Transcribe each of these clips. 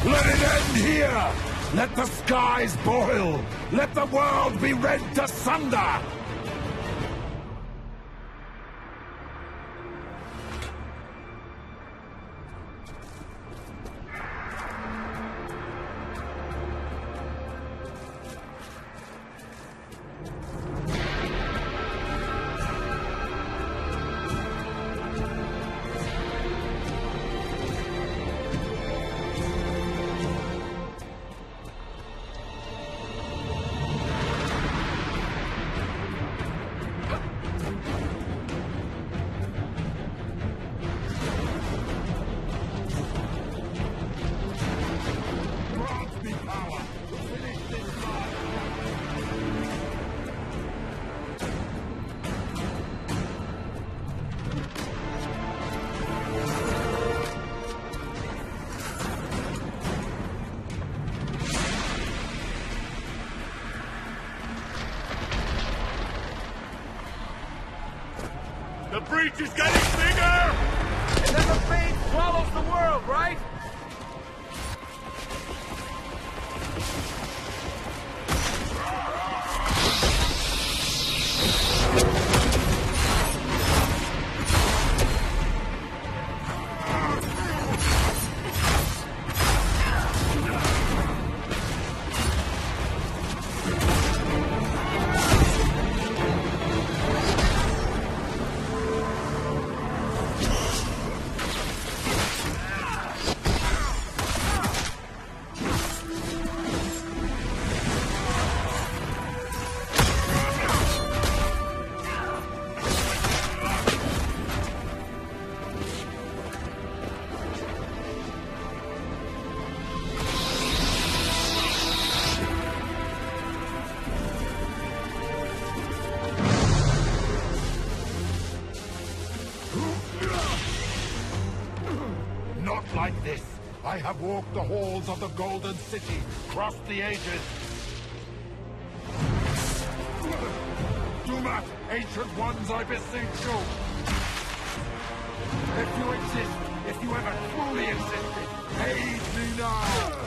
Let it end here! Let the skies boil! Let the world be rent asunder! The breach is getting bigger! And then the fate swallows the world, right? Not like this. I have walked the halls of the Golden City, crossed the ages. Do not, ancient ones, I beseech you. If you exist, if you ever truly existed, aid me now.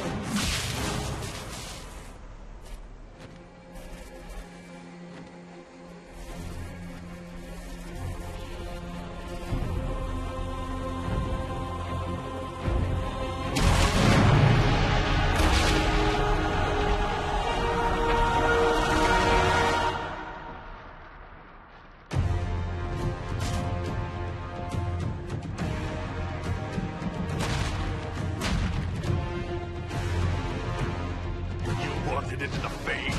Wanted into the fade.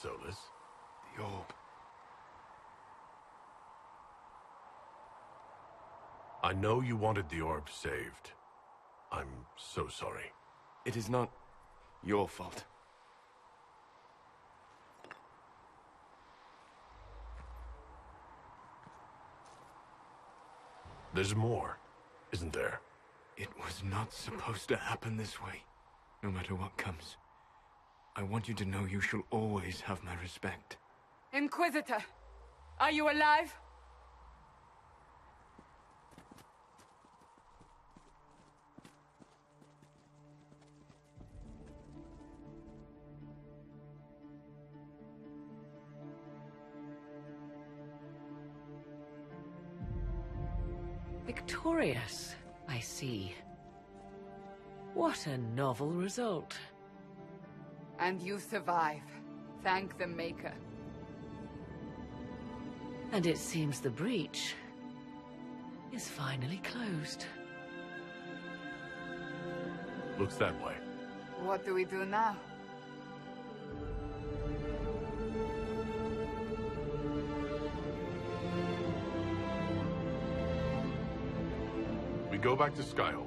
Solus, the orb. I know you wanted the orb saved. I'm so sorry. It is not your fault. There's more, isn't there? It was not supposed to happen this way. No matter what comes, I want you to know you shall always have my respect. Inquisitor, are you alive? Victorious, I see. What a novel result. And you survive. Thank the Maker. And it seems the breach is finally closed. Looks that way. What do we do now? We go back to Skyhold.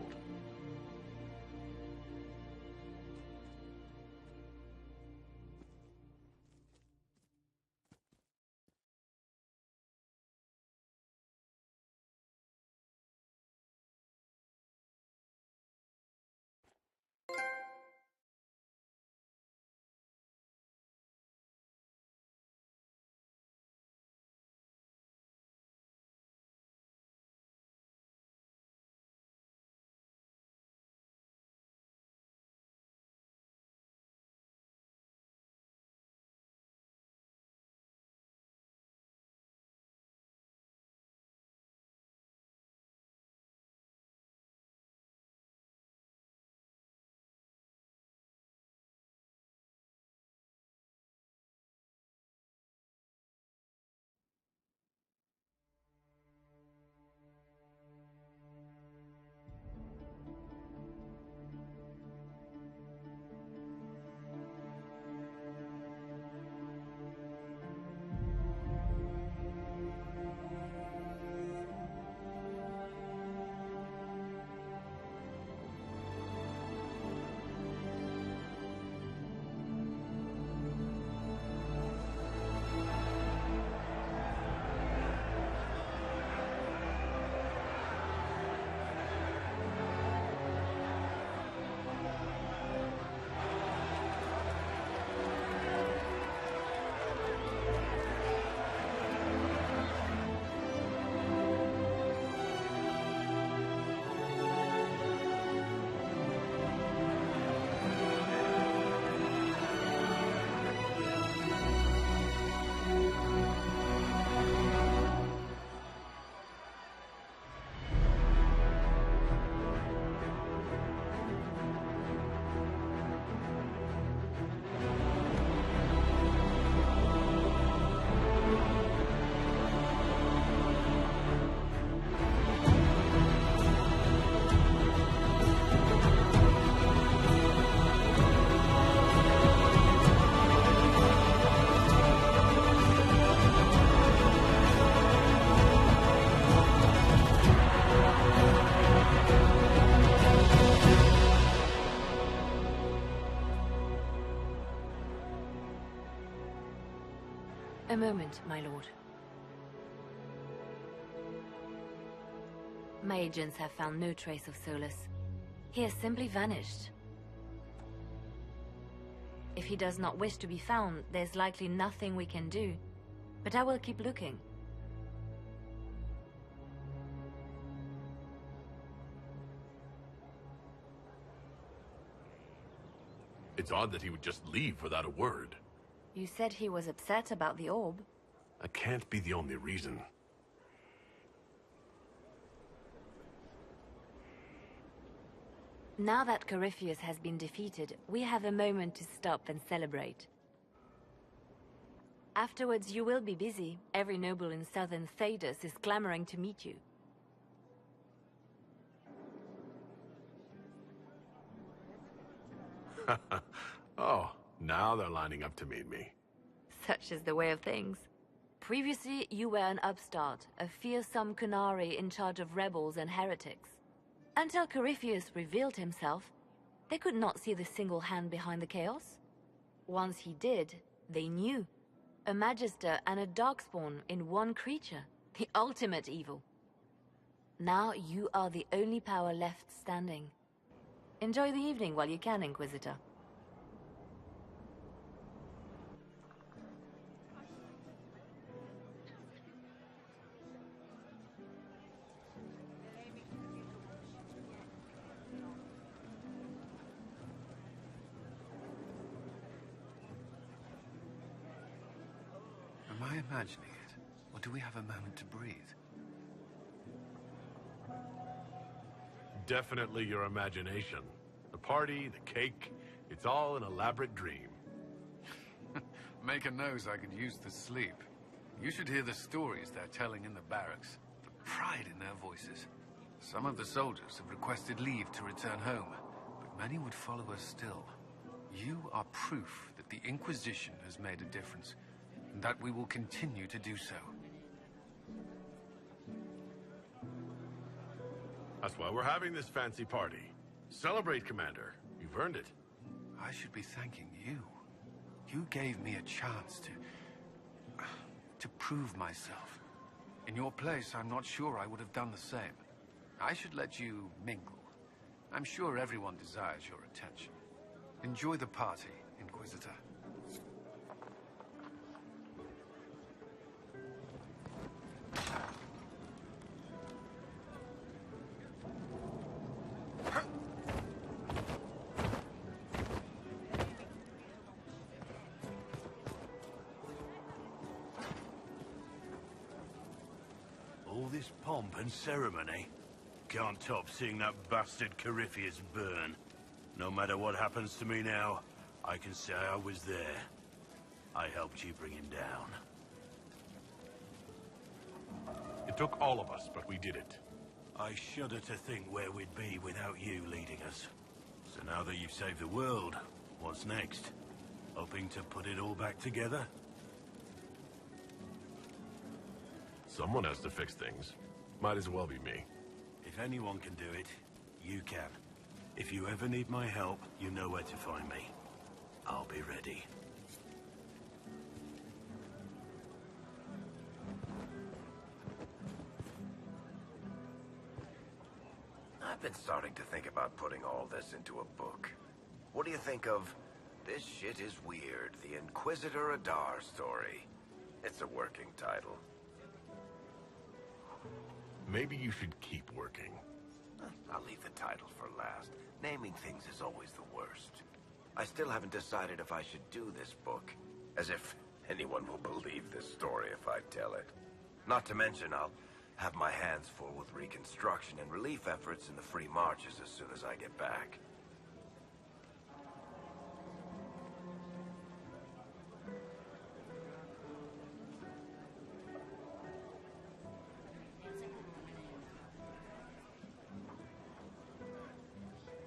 A moment, my lord. My agents have found no trace of Solus. He has simply vanished. If he does not wish to be found, there's likely nothing we can do. But I will keep looking. It's odd that he would just leave without a word. You said he was upset about the orb. That can't be the only reason. Now that Corypheus has been defeated, we have a moment to stop and celebrate. Afterwards, you will be busy. Every noble in southern Thedas is clamoring to meet you. Oh, now they're lining up to meet me. Such is the way of things. Previously, you were an upstart, a fearsome Qunari in charge of rebels and heretics. Until Corypheus revealed himself, they could not see the single hand behind the chaos. Once he did, they knew. A Magister and a Darkspawn in one creature. The ultimate evil. Now you are the only power left standing. Enjoy the evening while you can, Inquisitor. Am I imagining it? Or do we have a moment to breathe? Definitely your imagination. The party, the cake, it's all an elaborate dream. Make a nose I could use to sleep. You should hear the stories they're telling in the barracks. The pride in their voices. Some of the soldiers have requested leave to return home, but many would follow us still. You are proof that the Inquisition has made a difference, and that we will continue to do so. That's why we're having this fancy party. Celebrate, Commander. You've earned it. I should be thanking you. You gave me a chance to prove myself. In your place, I'm not sure I would have done the same. I should let you mingle. I'm sure everyone desires your attention. Enjoy the party, Inquisitor. All this pomp and ceremony can't top seeing that bastard Corypheus burn. No matter what happens to me now, I can say I was there. I helped you bring him down. It took all of us, but we did it. I shudder to think where we'd be without you leading us. So now that you've saved the world, what's next? Hoping to put it all back together? Someone has to fix things. Might as well be me. If anyone can do it, you can. If you ever need my help, you know where to find me. I'll be ready. I've been starting to think about putting all this into a book. What do you think of This Shit Is Weird, the Inquisitor Adar story? It's a working title. Maybe you should keep working. I'll leave the title for last. Naming things is always the worst. I still haven't decided if I should do this book. As if anyone will believe this story if I tell it. Not to mention, I'll have my hands full with reconstruction and relief efforts in the free marches as soon as I get back.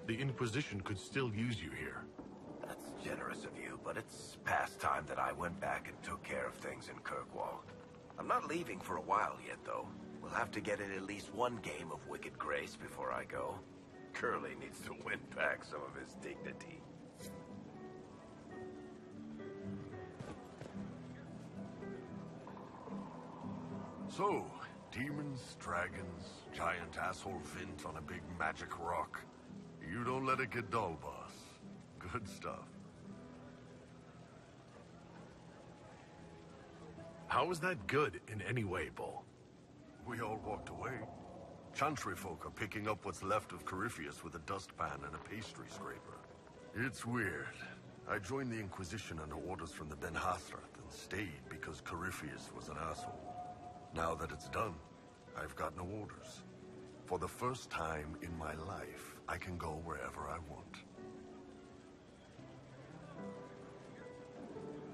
The Inquisition could still use you here. That's generous of you, but it's past time that I went back and took care of things in Kirkwall. I'm not leaving for a while yet, though. We'll have to get in at least one game of Wicked Grace before I go. Curly needs to win back some of his dignity. So, demons, dragons, giant asshole Vint on a big magic rock. You don't let it get dull, boss. Good stuff. How is that good in any way, Bull? We all walked away. Chantry folk are picking up what's left of Corypheus with a dustpan and a pastry scraper. It's weird. I joined the Inquisition under orders from the Ben Hathrath and stayed because Corypheus was an asshole. Now that it's done, I've got no orders. For the first time in my life, I can go wherever I want.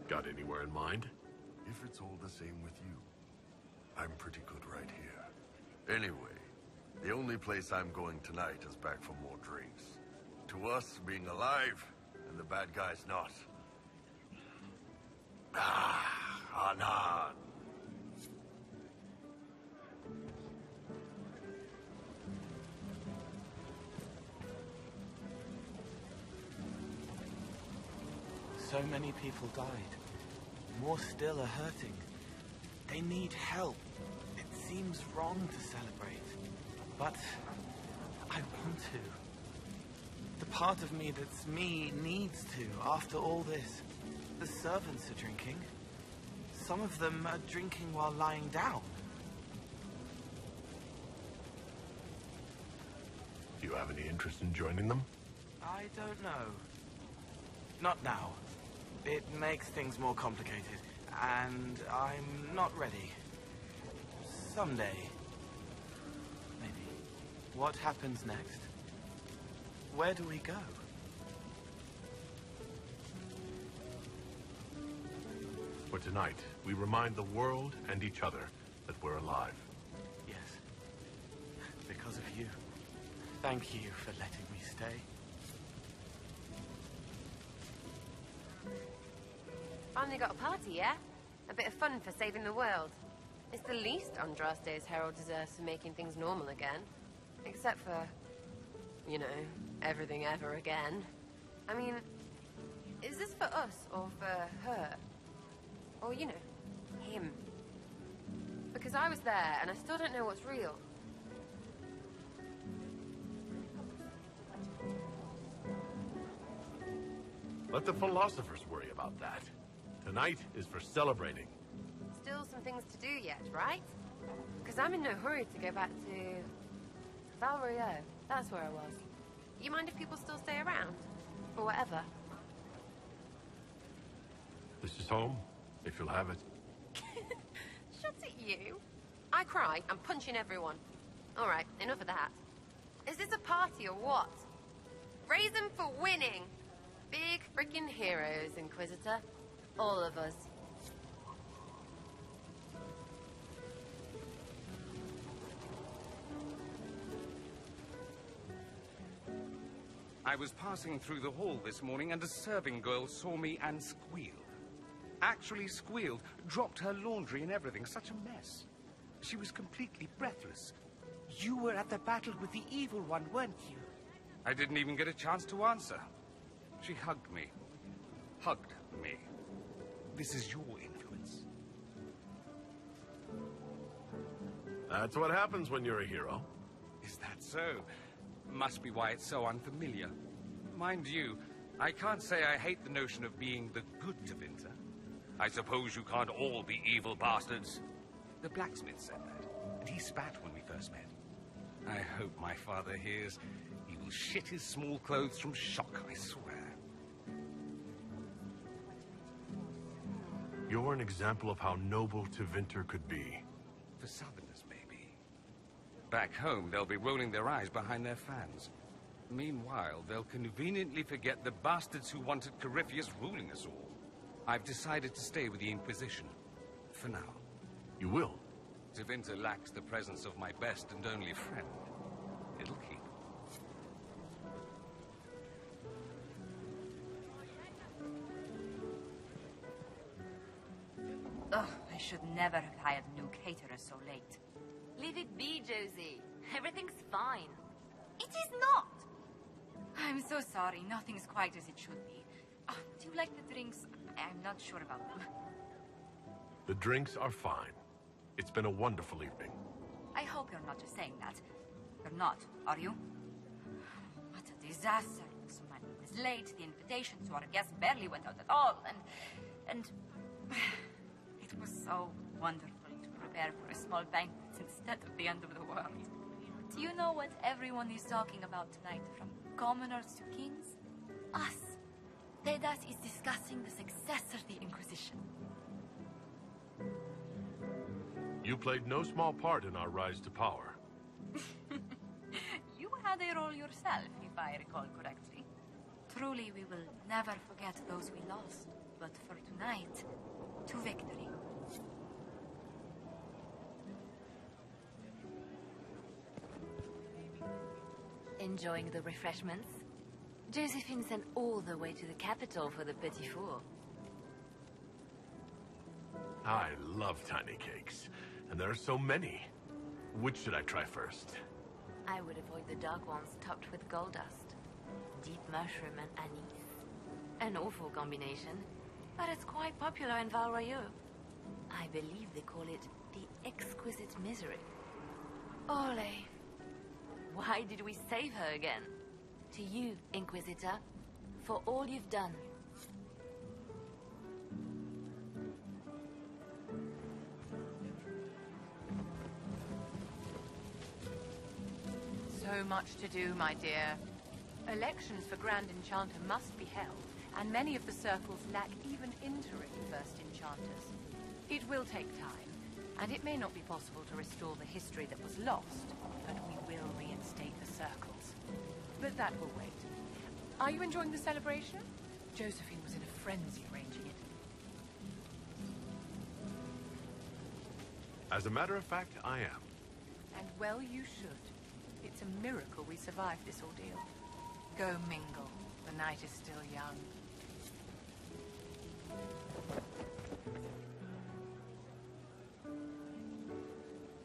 Got anywhere in mind? If it's all the same with you, I'm pretty good right here. Anyway, the only place I'm going tonight is back for more drinks. To us, being alive, and the bad guys not. Anan. So many people died. More still are hurting. They need help. It seems wrong to celebrate, but I want to. The part of me that's me needs to, after all this. The servants are drinking. Some of them are drinking while lying down. Do you have any interest in joining them? I don't know. Not now. It makes things more complicated, and I'm not ready. Someday. Maybe. What happens next? Where do we go? For tonight, we remind the world and each other that we're alive. Yes. because of you. Thank you for letting me stay. Finally got a party, yeah? A bit of fun for saving the world. It's the least Andraste's herald deserves for making things normal again. Except for, you know, everything ever again. I mean, is this for us or for her? Or, you know, him? Because I was there and I still don't know what's real. Let the philosophers worry about that. Tonight is for celebrating. Still some things to do yet, right? Because I'm in no hurry to go back to Val Rio. That's where I was. You mind if people still stay around? Or whatever? This is home, if you'll have it. Shut it, you. I cry, I'm punching everyone. Alright, enough of that. Is this a party or what? Raise them for winning! Big freaking heroes, Inquisitor. All of us. I was passing through the hall this morning and a serving girl saw me and squealed. Actually squealed, dropped her laundry and everything. Such a mess. She was completely breathless. You were at the battle with the evil one, weren't you? I didn't even get a chance to answer. She hugged me. Hugged me. This is your influence. That's what happens when you're a hero. Is that so? Must be why it's so unfamiliar. Mind you, I can't say I hate the notion of being the good Tevinter. I suppose you can't all be evil bastards. The blacksmith said that, and he spat when we first met. I hope my father hears. He will shit his small clothes from shock, I swear. You're an example of how noble Tevinter could be. For Southerners, maybe. Back home, they'll be rolling their eyes behind their fans. Meanwhile, they'll conveniently forget the bastards who wanted Corypheus ruling us all. I've decided to stay with the Inquisition. For now. You will? Tevinter lacks the presence of my best and only friend. It'll keep. Ugh, I should never have hired a new caterer so late. Leave it be, Josie. Everything's fine. It is not! I'm so sorry. Nothing's quite as it should be. Oh, do you like the drinks? I'm not sure about them. The drinks are fine. It's been a wonderful evening. I hope you're not just saying that. You're not, are you? What a disaster. So many was late. The invitation to our guests barely went out at all. And it was so wonderful to prepare for a small banquet instead of the end of the world. Do you know what everyone is talking about tonight, from commoners to kings? Us. Dedas is discussing the successor of the Inquisition. You played no small part in our rise to power. You had a role yourself, if I recall correctly. Truly, we will never forget those we lost. But for tonight, to victory. Enjoying the refreshments? Josephine sent all the way to the capital for the petit four. I love tiny cakes, and there are so many. Which should I try first? I would avoid the dark ones topped with gold dust. Deep mushroom and anise. An awful combination, but it's quite popular in Val Royeaux. I believe they call it the exquisite misery. Ole. Why did we save her again? To you, Inquisitor, for all you've done. So much to do, my dear. Elections for Grand Enchanter must be held, and many of the circles lack even interim First Enchanters. It will take time, and it may not be possible to restore the history that was lost, but we will reinstate the circles. But that will wait. Are you enjoying the celebration? Josephine was in a frenzy arranging it. As a matter of fact, I am. And well you should. It's a miracle we survived this ordeal. Go mingle. The night is still young.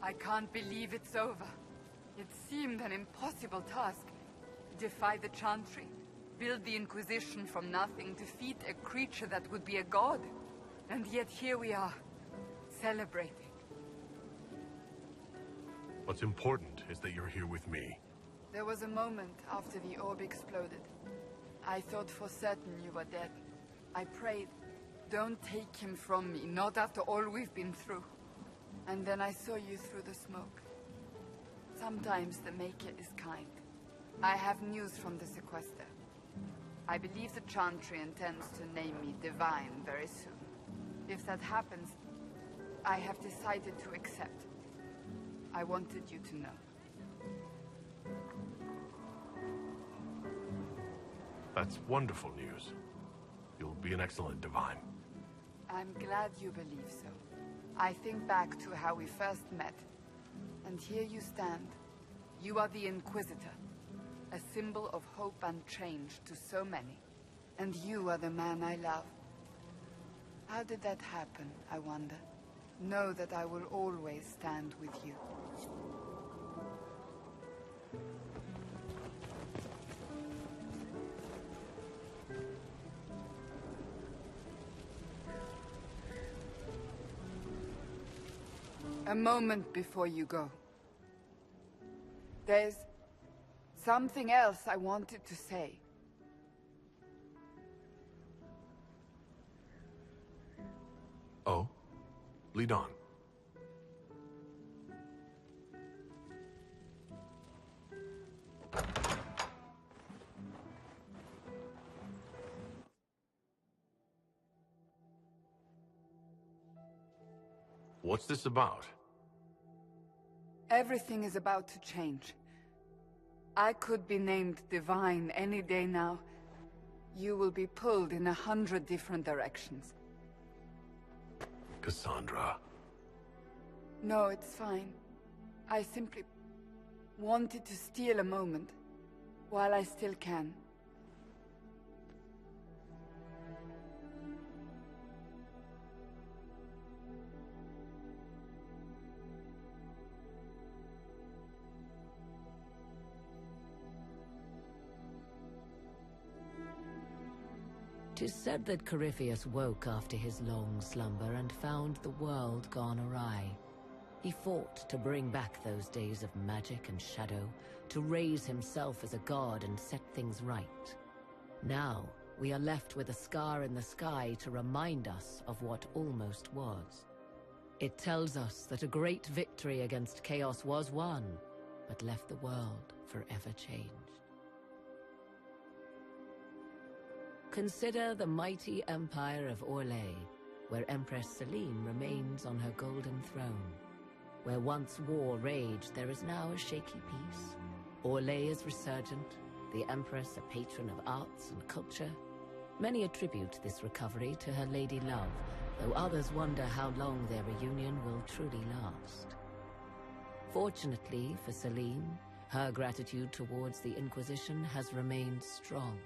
I can't believe it's over. It seemed an impossible task. Defy the Chantry, build the Inquisition from nothing, defeat a creature that would be a god. And yet here we are, celebrating. What's important is that you're here with me. There was a moment after the orb exploded. I thought for certain you were dead. I prayed, don't take him from me, not after all we've been through. And then I saw you through the smoke. Sometimes the Maker is kind. I have news from the sequester. I believe the Chantry intends to name me Divine very soon. If that happens, I have decided to accept. I wanted you to know. That's wonderful news. You'll be an excellent Divine. I'm glad you believe so. I think back to how we first met, and here you stand. You are the Inquisitor, a symbol of hope and change to so many. And you are the man I love. How did that happen, I wonder? Know that I will always stand with you. A moment before you go. There's something else I wanted to say. Oh? Lead on. What's this about? Everything is about to change. I could be named Divine any day now. You will be pulled in 100 different directions. Cassandra. No, it's fine. I simply wanted to steal a moment, while I still can. Tis said that Corypheus woke after his long slumber and found the world gone awry. He fought to bring back those days of magic and shadow, to raise himself as a god and set things right. Now, we are left with a scar in the sky to remind us of what almost was. It tells us that a great victory against chaos was won, but left the world forever changed. Consider the mighty empire of Orlais, where Empress Celine remains on her golden throne. Where once war raged, there is now a shaky peace. Orlais is resurgent, the Empress a patron of arts and culture. Many attribute this recovery to her lady love, though others wonder how long their reunion will truly last. Fortunately for Celine, her gratitude towards the Inquisition has remained strong.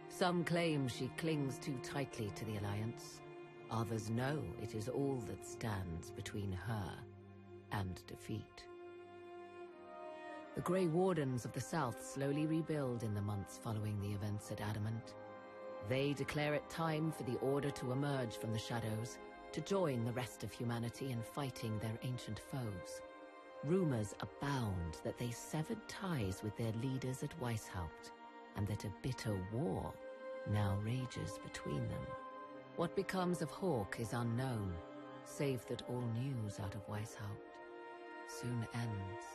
Some claim she clings too tightly to the Alliance. Others know it is all that stands between her and defeat. The Grey Wardens of the South slowly rebuild in the months following the events at Adamant. They declare it time for the Order to emerge from the shadows, to join the rest of humanity in fighting their ancient foes. Rumors abound that they severed ties with their leaders at Weishaupt, and that a bitter war now rages between them. What becomes of Hawke is unknown, save that all news out of Weishaupt soon ends.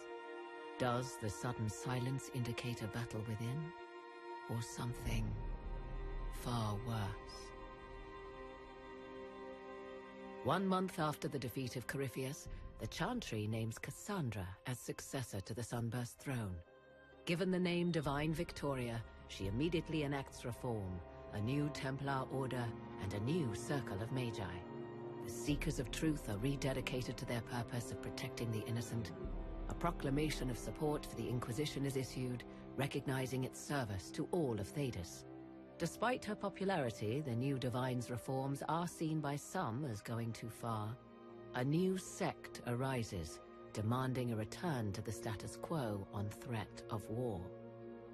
Does the sudden silence indicate a battle within, or something far worse? 1 month after the defeat of Corypheus, the Chantry names Cassandra as successor to the Sunburst throne. Given the name Divine Victoria, she immediately enacts reform, a new Templar order, and a new circle of Magi. The Seekers of Truth are rededicated to their purpose of protecting the innocent, A proclamation of support for the Inquisition is issued, recognizing its service to all of Thedas. Despite her popularity, the new Divine's reforms are seen by some as going too far. A new sect arises, demanding a return to the status quo on threat of war.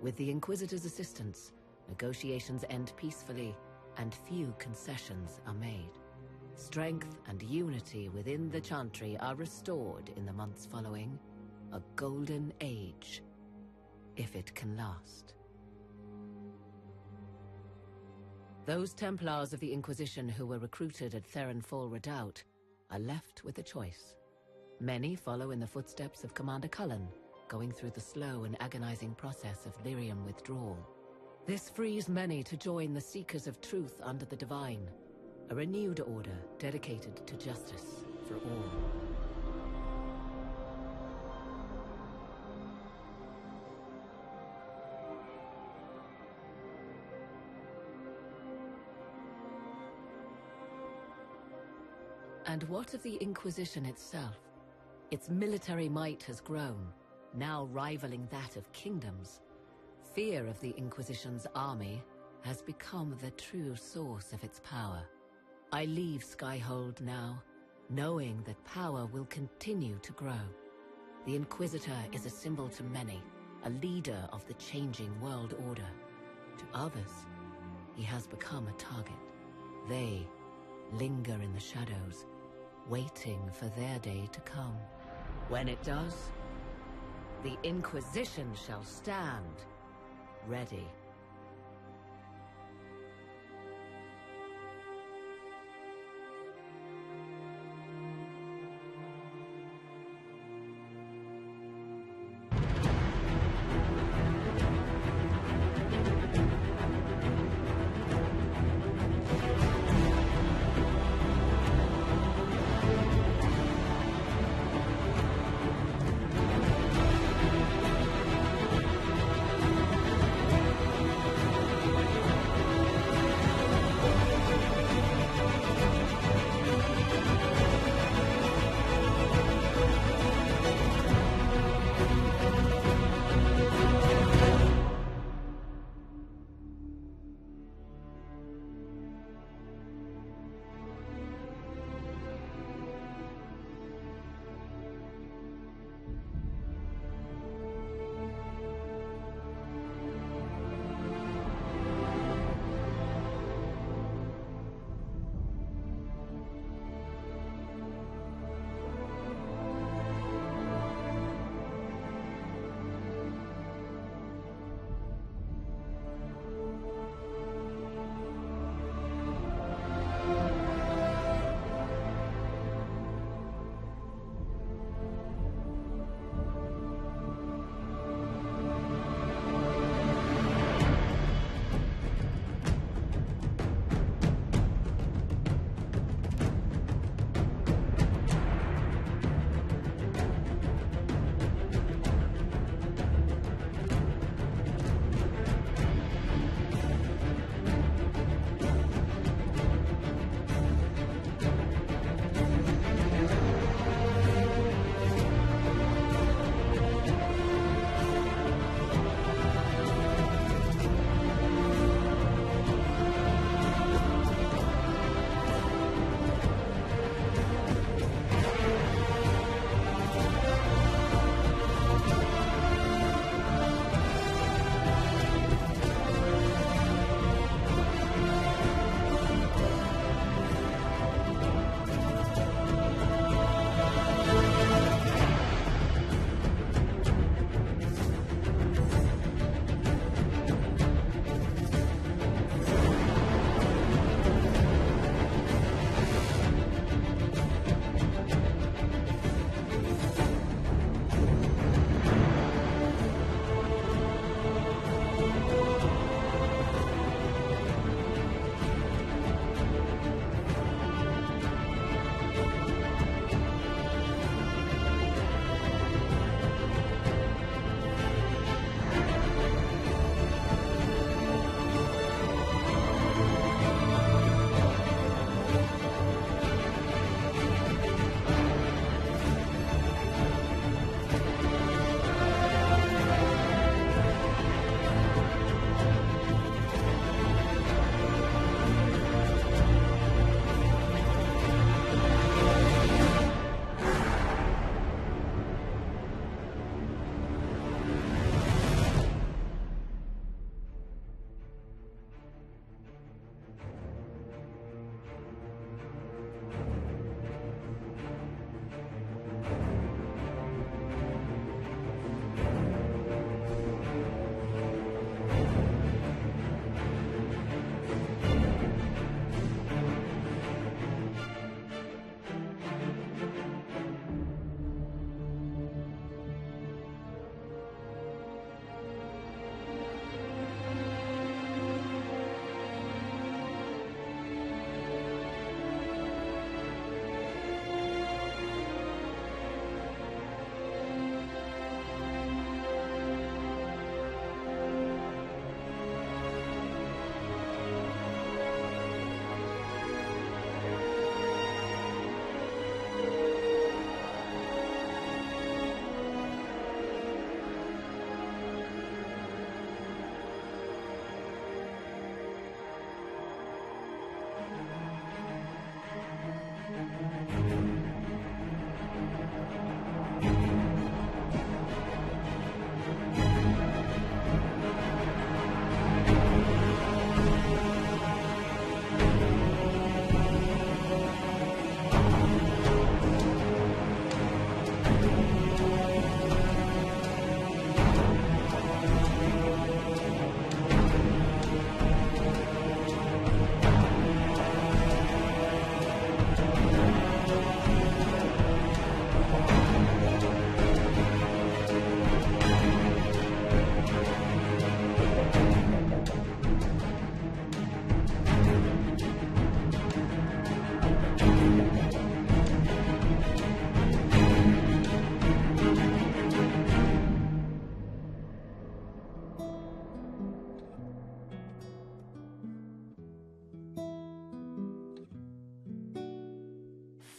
With the Inquisitor's assistance, negotiations end peacefully, and few concessions are made. Strength and unity within the Chantry are restored in the months following. A golden age, if it can last. Those Templars of the Inquisition who were recruited at Therenfall Redoubt are left with a choice. Many follow in the footsteps of Commander Cullen, going through the slow and agonizing process of lyrium withdrawal. This frees many to join the Seekers of Truth under the Divine, a renewed order dedicated to justice for all. And what of the Inquisition itself? Its military might has grown, now rivaling that of kingdoms. Fear of the Inquisition's army has become the true source of its power. I leave Skyhold now, knowing that power will continue to grow. The Inquisitor is a symbol to many, a leader of the changing world order. To others, he has become a target. They linger in the shadows, waiting for their day to come. When it does, the Inquisition shall stand ready.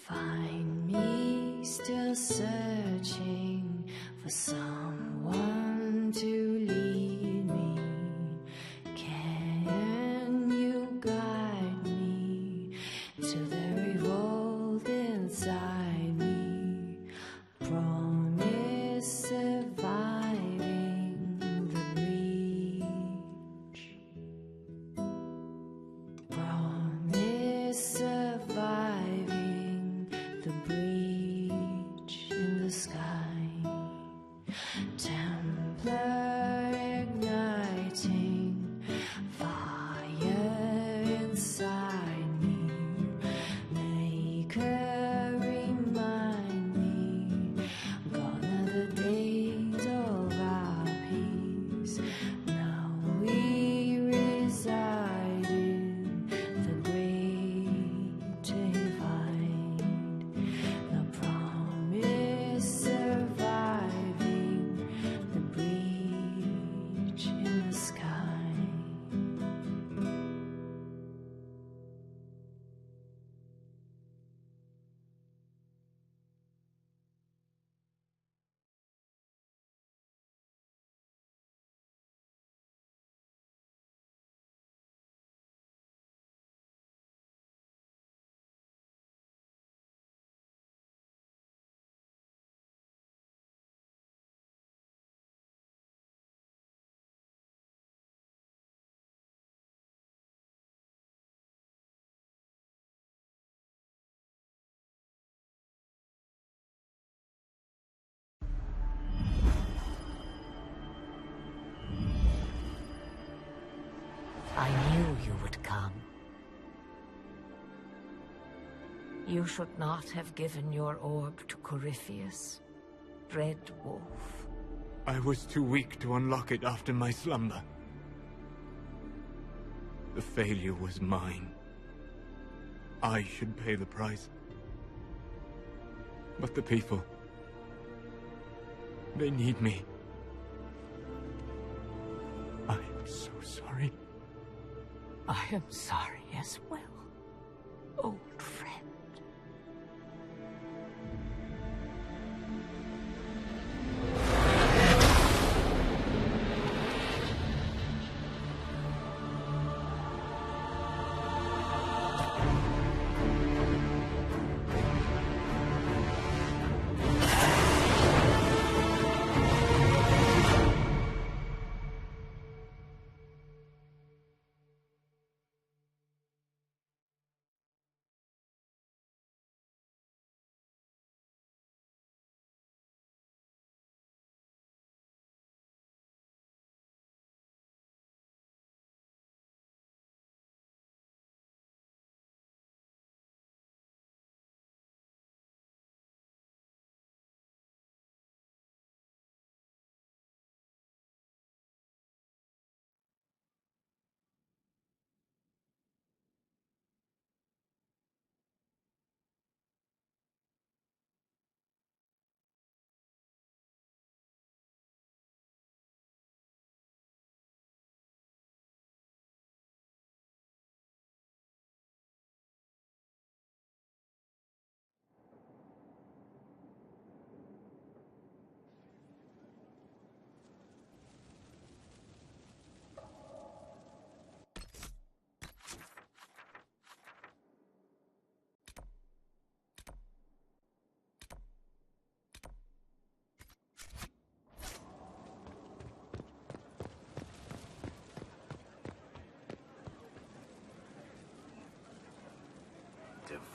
Find me still searching for someone to lead me. Can you guide me to the revolt inside me? Promise surviving the breach. Promise surviving the breach in the sky. Templar igniting fire inside me. Make her remind me, gone are the days of our peace. Now we reside in the great divide. The promise surviving the breach in the sky. I knew you would come. You should not have given your orb to Corypheus, Red Wolf. I was too weak to unlock it after my slumber. The failure was mine. I should pay the price. But the people... they need me. I am so sorry. I am sorry as well, old friend.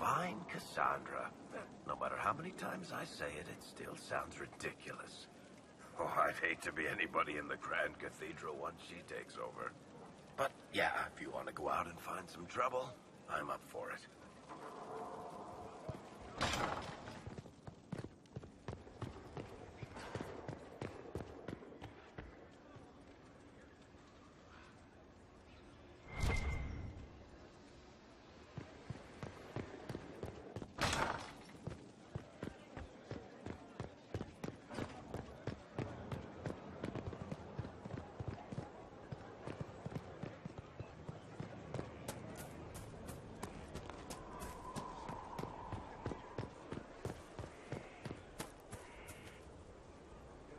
Fine, Cassandra. No matter how many times I say it, it still sounds ridiculous. Oh, I'd hate to be anybody in the Grand Cathedral once she takes over. But yeah, if you want to go out and find some trouble, I'm up for it.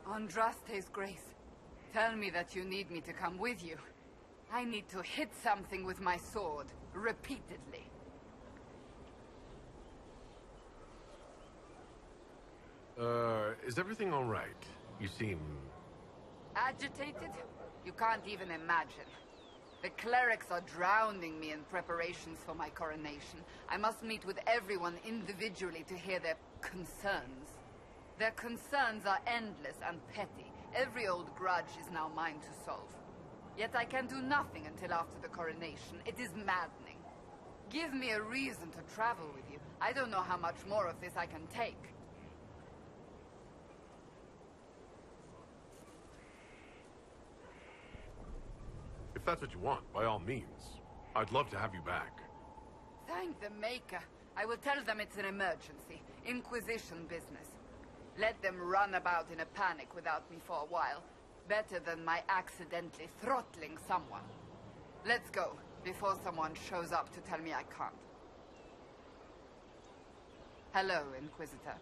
Andraste's grace, tell me that you need me to come with you. I need to hit something with my sword, repeatedly. Is everything all right? You seem... Agitated? You can't even imagine. The clerics are drowning me in preparations for my coronation. I must meet with everyone individually to hear their concerns. Their concerns are endless and petty. Every old grudge is now mine to solve. Yet I can do nothing until after the coronation. It is maddening. Give me a reason to travel with you. I don't know how much more of this I can take. If that's what you want, by all means. I'd love to have you back. Thank the Maker. I will tell them it's an emergency. Inquisition business. Let them run about in a panic without me for a while. Better than my accidentally throttling someone. Let's go, before someone shows up to tell me I can't. Hello, Inquisitor.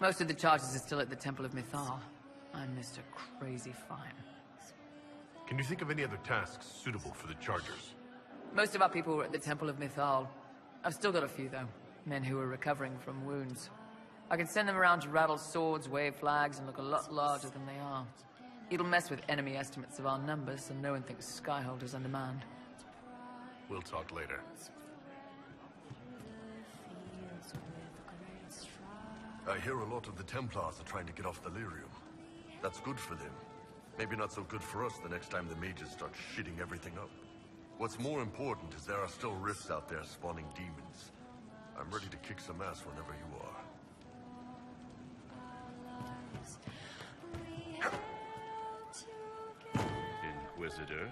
Most of the charges are still at the Temple of Mythal. I'm Mr. Crazy Fine. Can you think of any other tasks suitable for the Chargers? Most of our people were at the Temple of Mythal. I've still got a few, though. Men who are recovering from wounds. I can send them around to rattle swords, wave flags, and look a lot larger than they are. It'll mess with enemy estimates of our numbers, so no one thinks Skyhold is undermanned. We'll talk later. I hear a lot of the Templars are trying to get off the Lyrium. That's good for them. Maybe not so good for us the next time the mages start shitting everything up. What's more important is there are still rifts out there spawning demons. I'm ready to kick some ass whenever you are. Inquisitor?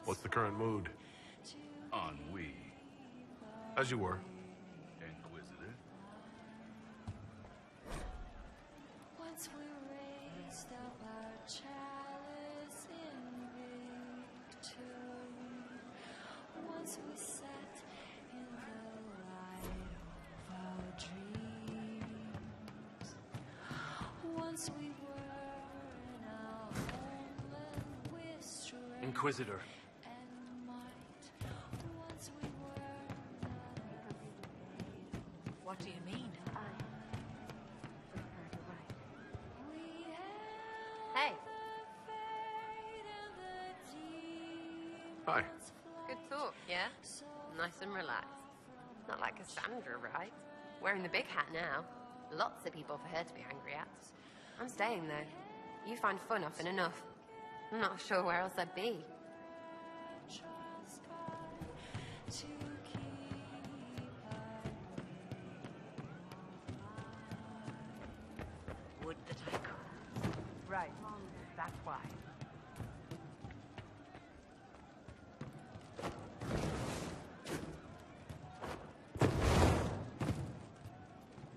What's the current mood? Ennui. As you were. Inquisitor? Once we raised up our chalice in victory, once we sat in the light of our dreams, once we were in our homeland with strength Inquisitor. and might, once we were What do you mean? Hey. Hi. Good talk, yeah? Nice and relaxed. Not like Cassandra, right? Wearing the big hat now. Lots of people for her to be angry at. I'm staying though. You find fun often enough. I'm not sure where else I'd be. Would that I could. Right. That's why.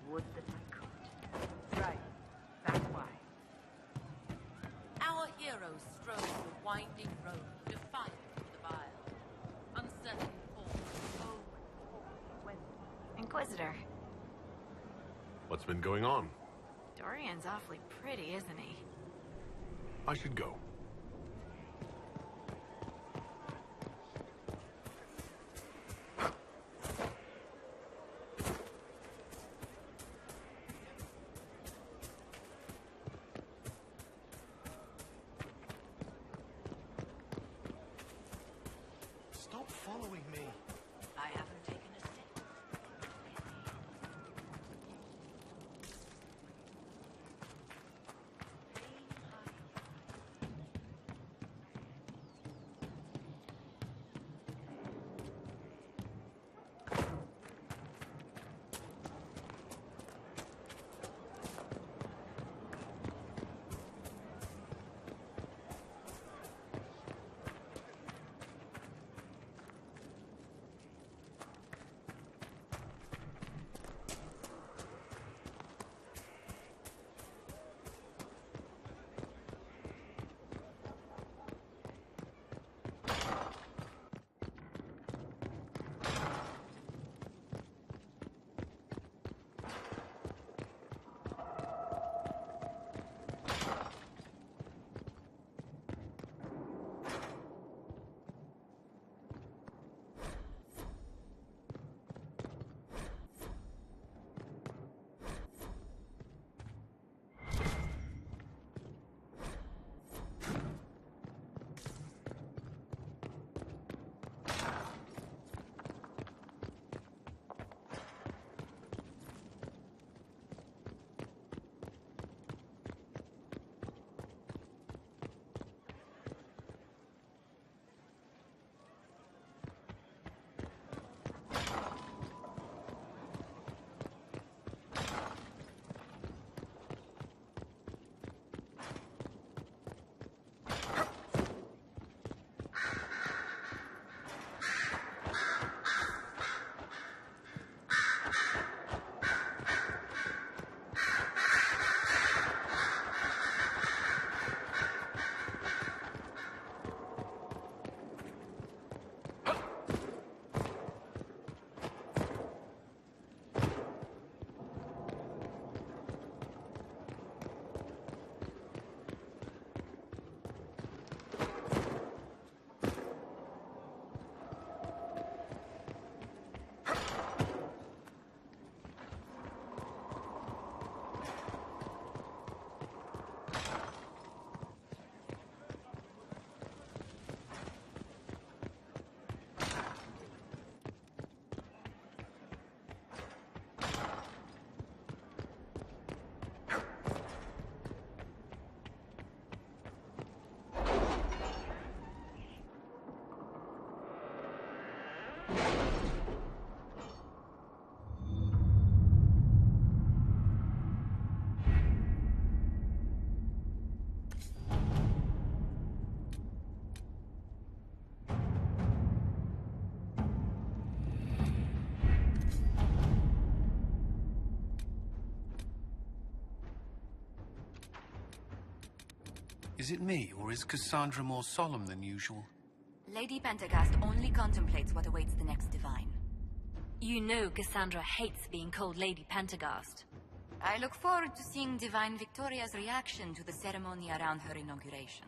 Would that I could. Right. That's why. Our heroes strode the winding road, defiant of the vile. Uncertain form. Inquisitor, What's been going on? Dorian's awfully pretty, isn't he? I should go. Is it me, or is Cassandra more solemn than usual? Lady Pentagast only contemplates what awaits the next divine. You know Cassandra hates being called Lady Pentagast. I look forward to seeing Divine Victoria's reaction to the ceremony around her inauguration.